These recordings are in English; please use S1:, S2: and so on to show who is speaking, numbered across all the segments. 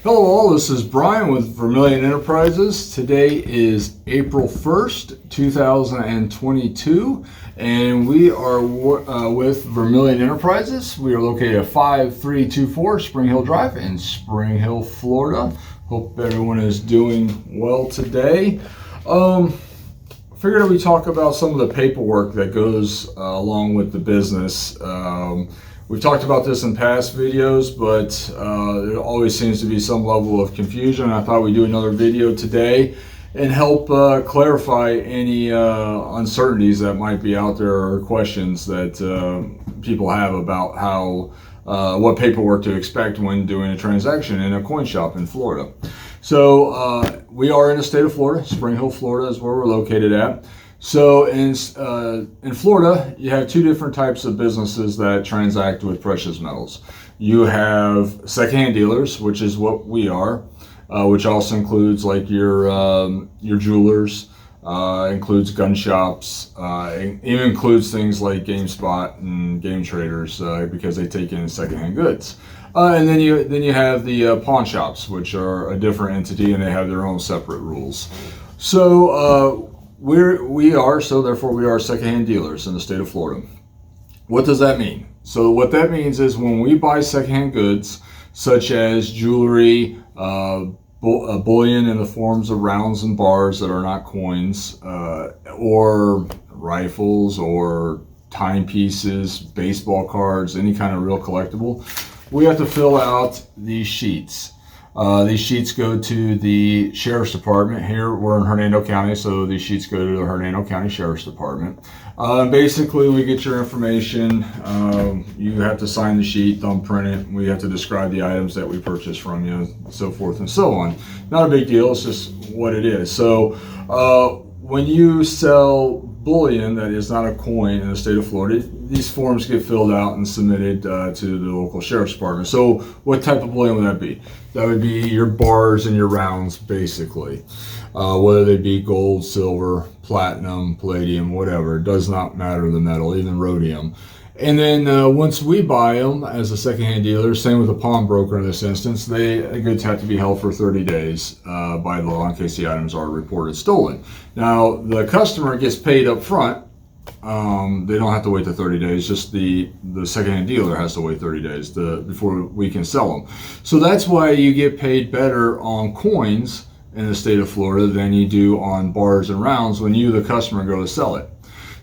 S1: Hello all, this is Brian with Vermillion Enterprises. Today is April 1st, 2022, and we are with Vermillion Enterprises. We are located at 5324 Spring Hill Drive in Spring Hill, Florida. Hope everyone is doing well today. Figured that we talk about some of the paperwork that goes along with the business. We've talked about this in past videos, but there always seems to be some level of confusion. I thought we'd do another video today and help clarify any uncertainties that might be out there or questions that people have about how what paperwork to expect when doing a transaction in a coin shop in Florida. So we are in the state of Florida. Spring Hill, Florida is where we're located at. So in Florida, you have two different types of businesses that transact with precious metals. You have secondhand dealers, which is what we are, which also includes like your jewelers, includes gun shops, even includes things like GameSpot and game traders because they take in secondhand goods. And then you have the pawn shops, which are a different entity and they have their own separate rules. So therefore we are secondhand dealers in the state of Florida. What does that mean? So what that means is when we buy secondhand goods, such as jewelry, bullion in the forms of rounds and bars that are not coins, or rifles or timepieces, baseball cards, any kind of real collectible, we have to fill out these sheets. These sheets go to the Sheriff's Department. Here we're in Hernando County, so these sheets go to the Hernando County Sheriff's Department. Basically, we get your information. You have to sign the sheet, thumbprint it. We have to describe the items that we purchased from you, so forth and so on. Not a big deal. It's just what it is. So when you sell bullion that is not a coin in the state of Florida, these forms get filled out and submitted to the local sheriff's department. So what type of bullion would that be? That would be your bars and your rounds, basically. Whether they be gold, silver, platinum, palladium, whatever. It does not matter the metal, even rhodium. And then once we buy them as a secondhand dealer, same with a pawnbroker in this instance, the goods have to be held for 30 days by the law in case the items are reported stolen. Now, the customer gets paid up front. They don't have to wait the 30 days, just the secondhand dealer has to wait 30 days before we can sell them. So that's why you get paid better on coins in the state of Florida than you do on bars and rounds when you, the customer, go to sell it.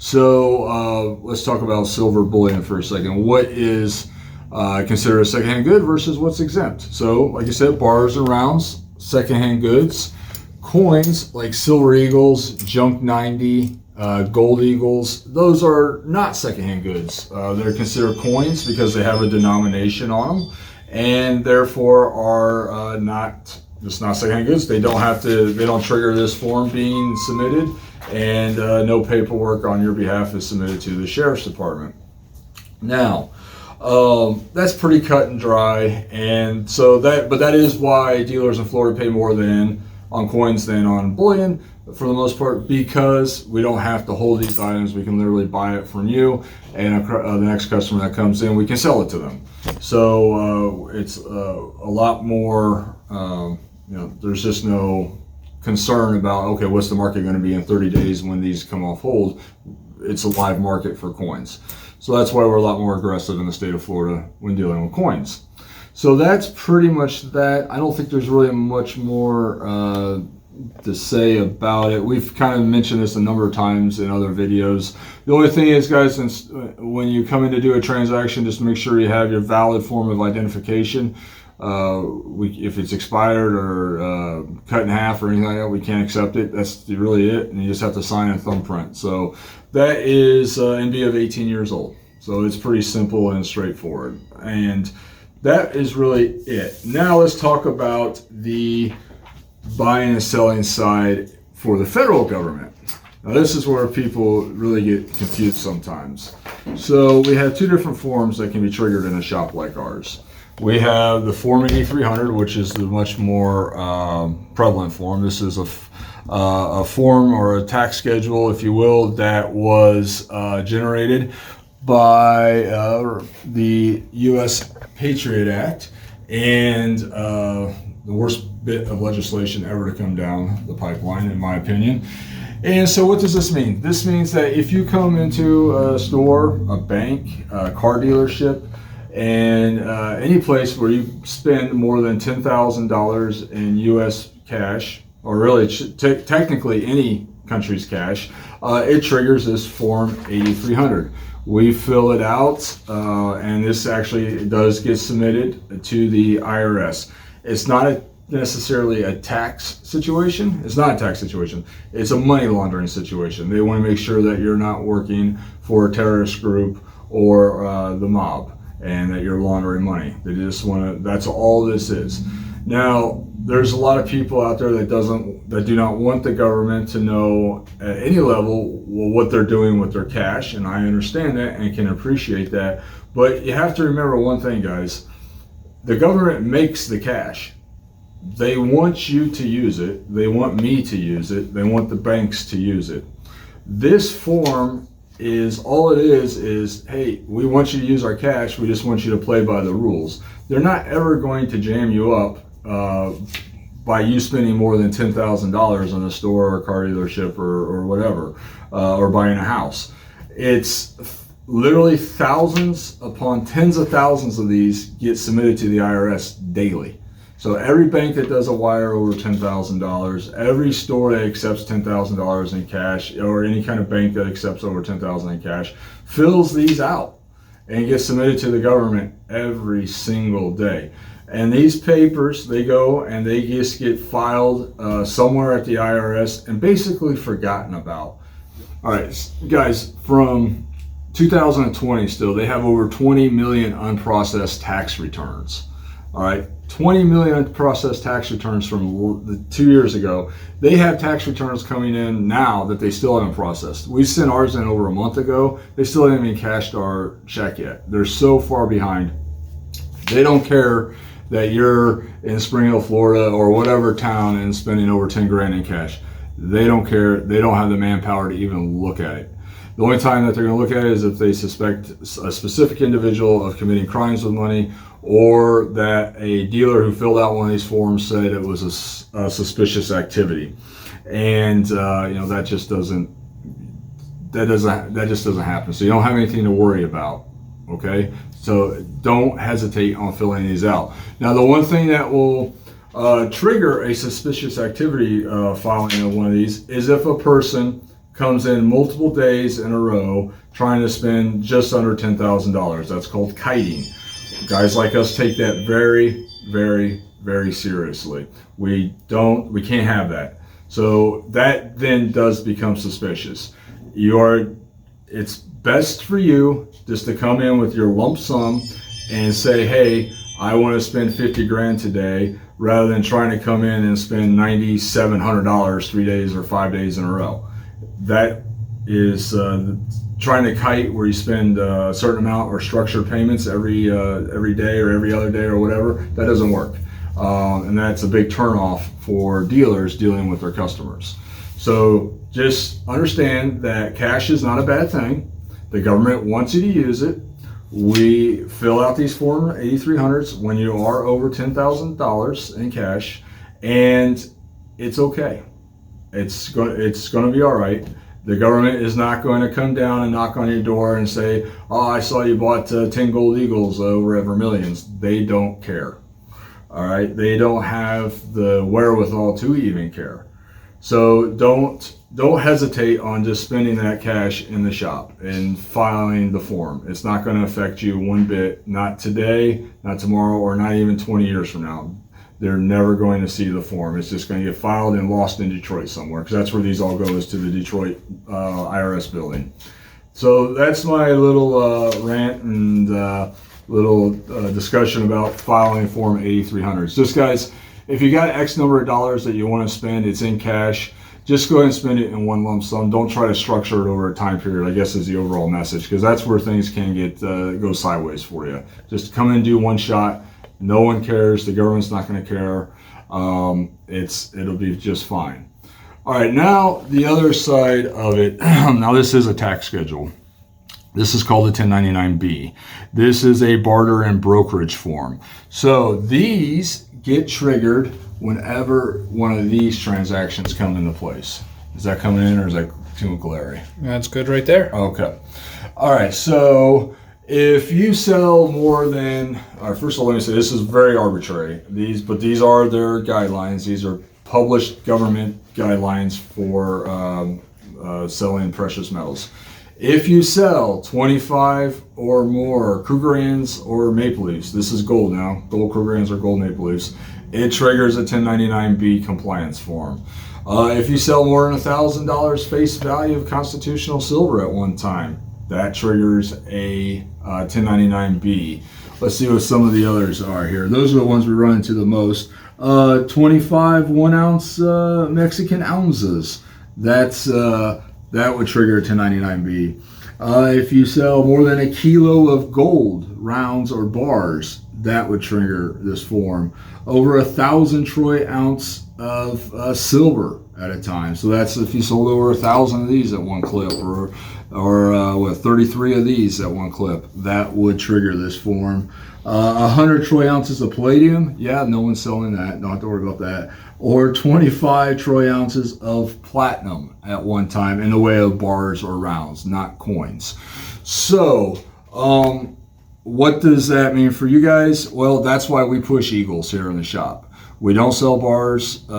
S1: So let's talk about silver bullion for a second. What is considered a secondhand good versus what's exempt? So like I said, bars and rounds, secondhand goods. Coins like silver eagles, junk 90, gold eagles, those are not secondhand goods. They're considered coins because they have a denomination on them and therefore are not secondhand goods. They don't trigger this form being submitted, and no paperwork on your behalf is submitted to the Sheriff's Department. Now, that's pretty cut and dry, and so that is why dealers in Florida pay more on coins than on bullion for the most part, because we don't have to hold these items. We can literally buy it from you, and the next customer that comes in, we can sell it to them. So it's a lot more, there's just no concern about, okay, what's the market going to be in 30 days when these come off hold? It's a live market for coins. So that's why we're a lot more aggressive in the state of Florida when dealing with coins. So that's pretty much that. I don't think there's really much more to say about it. We've kind of mentioned this a number of times in other videos. The only thing is, guys, since when you come in to do a transaction, just make sure you have your valid form of identification. If it's expired or cut in half or anything like that, we can't accept it. That's really it, and you just have to sign a thumbprint. So that is and be of 18 years old. So it's pretty simple and straightforward, and that is really it. Now let's talk about the buying and selling side for the federal government. Now this is where people really get confused sometimes. So we have two different forms that can be triggered in a shop like ours. We have the Form 8300, which is the much more prevalent form. This is a form or a tax schedule, if you will, that was generated by the S Patriot Act and the the worst bit of legislation ever to come down the pipeline, in my opinion. And so what does this mean? This means that if you come into a store, a bank, a car dealership, and any place where you spend more than $10,000 in U.S. cash, or really technically any country's cash, it triggers this Form 8300. We fill it out, and this actually does get submitted to the IRS. It's not necessarily a tax situation. It's not a tax situation. It's a money laundering situation. They want to make sure that you're not working for a terrorist group or the mob, and that you're laundering money. They just want to. That's all this is. Now, there's a lot of people out there that do not want the government to know at any level what they're doing with their cash, and I understand that and can appreciate that. But you have to remember one thing, guys. The government makes the cash. They want you to use it. They want me to use it. They want the banks to use it. This form is all it is, hey, we want you to use our cash. We just want you to play by the rules. They're not ever going to jam you up by you spending more than $10,000 on a store or a car dealership or whatever, or buying a house. It's literally thousands upon tens of thousands of these get submitted to the IRS daily. So every bank that does a wire over $10,000, every store that accepts $10,000 in cash, or any kind of bank that accepts over $10,000 in cash, fills these out and gets submitted to the government every single day. And these papers, they go and they just get filed somewhere at the IRS and basically forgotten about. All right, guys, from 2020 still, they have over 20 million unprocessed tax returns. All right, 20 million unprocessed tax returns from 2 years ago. They have tax returns coming in now that they still haven't processed. We sent ours in over a month ago. They still haven't even cashed our check yet. They're so far behind. They don't care that you're in Spring Hill, Florida, or whatever town and spending over 10 grand in cash. They don't care. They don't have the manpower to even look at it. The only time that they're going to look at it is if they suspect a specific individual of committing crimes with money, or that a dealer who filled out one of these forms said it was a suspicious activity. And that just doesn't happen. So you don't have anything to worry about. Okay, so don't hesitate on filling these out. Now, the one thing that will trigger a suspicious activity filing of one of these is if a person comes in multiple days in a row trying to spend just under $10,000. That's called kiting. Guys like us take that very, very, very seriously. We can't have that. So that then does become suspicious. It's best for you just to come in with your lump sum and say, hey, I want to spend 50 grand today, rather than trying to come in and spend $9,700 3 days or 5 days in a row. That is trying to kite where you spend a certain amount or structured payments every day or every other day or whatever. That doesn't work. And that's a big turnoff for dealers dealing with their customers. So just understand that cash is not a bad thing. The government wants you to use it. We fill out these Form 8300s when you are over $10,000 in cash, and it's okay. It's going to be all right. The government is not going to come down and knock on your door and say, oh, I saw you bought 10 gold eagles over at Vermilion's. They don't care. All right. They don't have the wherewithal to even care. So don't hesitate on just spending that cash in the shop and filing the form. It's not going to affect you one bit. Not today, not tomorrow, or not even 20 years from now. They're never going to see the form. It's just going to get filed and lost in Detroit somewhere, because that's where these all go, is to the Detroit IRS building. So that's my little rant and little discussion about filing Form 8300s. Just guys, if you got X number of dollars that you want to spend, it's in cash, just go ahead and spend it in one lump sum. Don't try to structure it over a time period, I guess, is the overall message, because that's where things can go sideways for you. Just come in and do one shot. No one cares. The government's not going to care. It'll be just fine. All right, now the other side of it. Now this is a tax schedule. This is called the 1099-B. This is a barter and brokerage form. So these get triggered whenever one of these transactions come into place. Is that coming in, or is that too glary?
S2: That's good right there.
S1: Okay. All right. So if you sell more than, all right, first of all, let me say this is very arbitrary. These are their guidelines. These are published government guidelines for selling precious metals. If you sell 25 or more Krugerrands or maple leafs, this is gold now, gold Krugerrands or gold maple leafs, it triggers a 1099B compliance form. If you sell more than $1,000 face value of constitutional silver at one time, that triggers a 1099B. Let's see what some of the others are here. Those are the ones we run into the most. 25 1-ounce Mexican ounces. That would trigger a 1099B. If you sell more than a kilo of gold, rounds or bars, that would trigger this form. Over 1,000 troy ounce of silver at a time. So that's if you sold over 1,000 of these at one clip, or 33 of these at one clip, that would trigger this form. 100 troy ounces of palladium, yeah, no one's selling that, don't have to worry about that. Or 25 troy ounces of platinum at one time in the way of bars or rounds, not coins. So, what does that mean for you guys? Well, that's why we push eagles here in the shop. We don't sell bars. We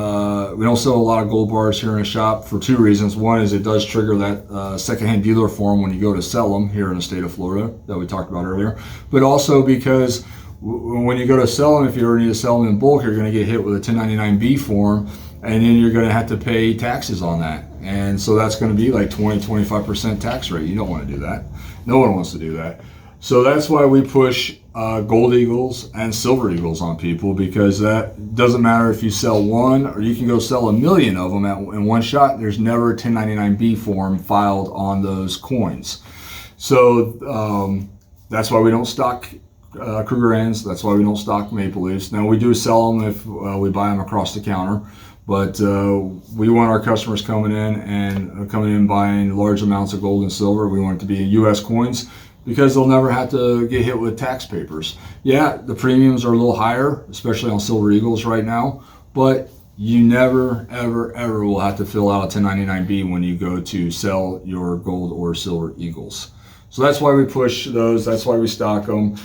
S1: don't sell a lot of gold bars here in the shop for two reasons. One is it does trigger that secondhand dealer form when you go to sell them here in the state of Florida that we talked about earlier. But also because when you go to sell them, if you ever need to sell them in bulk, you're going to get hit with a 1099B form, and then you're going to have to pay taxes on that. And so that's going to be like 20-25% tax rate. You don't want to do that. No one wants to do that. So that's why we push gold eagles and silver eagles on people, because that doesn't matter if you sell one or you can go sell 1 million of them in one shot. There's never a 1099B form filed on those coins. So that's why we don't stock Krugerrands. That's why we don't stock maple leafs. Now we do sell them if we buy them across the counter, but we want our customers coming in buying large amounts of gold and silver. We want it to be U.S. coins, because they'll never have to get hit with tax papers. Yeah, the premiums are a little higher, especially on silver eagles right now, but you never, ever, ever will have to fill out a 1099B when you go to sell your gold or silver eagles. So that's why we push those. That's why we stock them.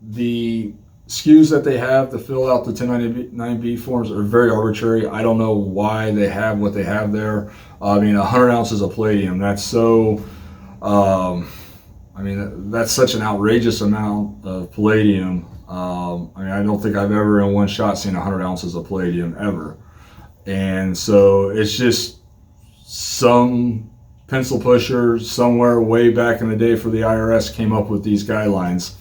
S1: The SKUs that they have to fill out the 1099B forms are very arbitrary. I don't know why they have what they have there. I mean, 100 ounces of palladium, that's so... that's such an outrageous amount of palladium. I don't think I've ever in one shot seen 100 ounces of palladium ever. And so it's just some pencil pusher somewhere way back in the day for the IRS came up with these guidelines.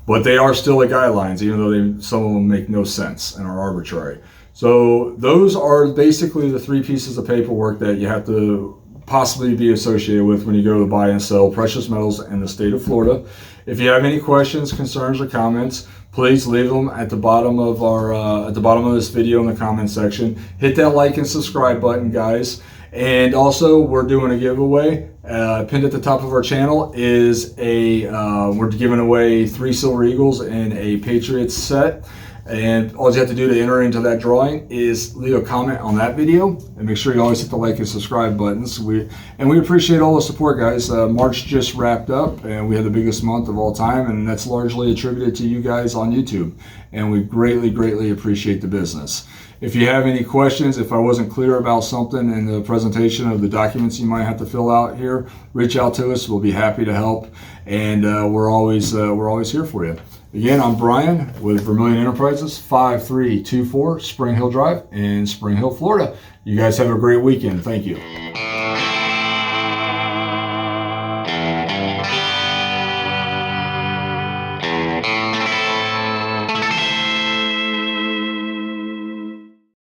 S1: But they are still the guidelines, even though some of them make no sense and are arbitrary. So those are basically the three pieces of paperwork that you have to possibly be associated with when you go to buy and sell precious metals in the state of Florida. If you have any questions, concerns, or comments, please leave them at the bottom of this video in the comment section. Hit that like and subscribe button, guys. And also, we're doing a giveaway. Pinned at the top of our channel is we're giving away 3 silver eagles in a Patriot set. And all you have to do to enter into that drawing is leave a comment on that video, and make sure you always hit the like and subscribe buttons. We appreciate all the support, guys. March just wrapped up, and we had the biggest month of all time, and that's largely attributed to you guys on YouTube. And we greatly, greatly appreciate the business. If you have any questions, if I wasn't clear about something in the presentation of the documents you might have to fill out here, reach out to us. We'll be happy to help, and we're always here for you. Again, I'm Brian with Vermillion Enterprises, 5324 Spring Hill Drive in Spring Hill, Florida. You guys have a great weekend. Thank you.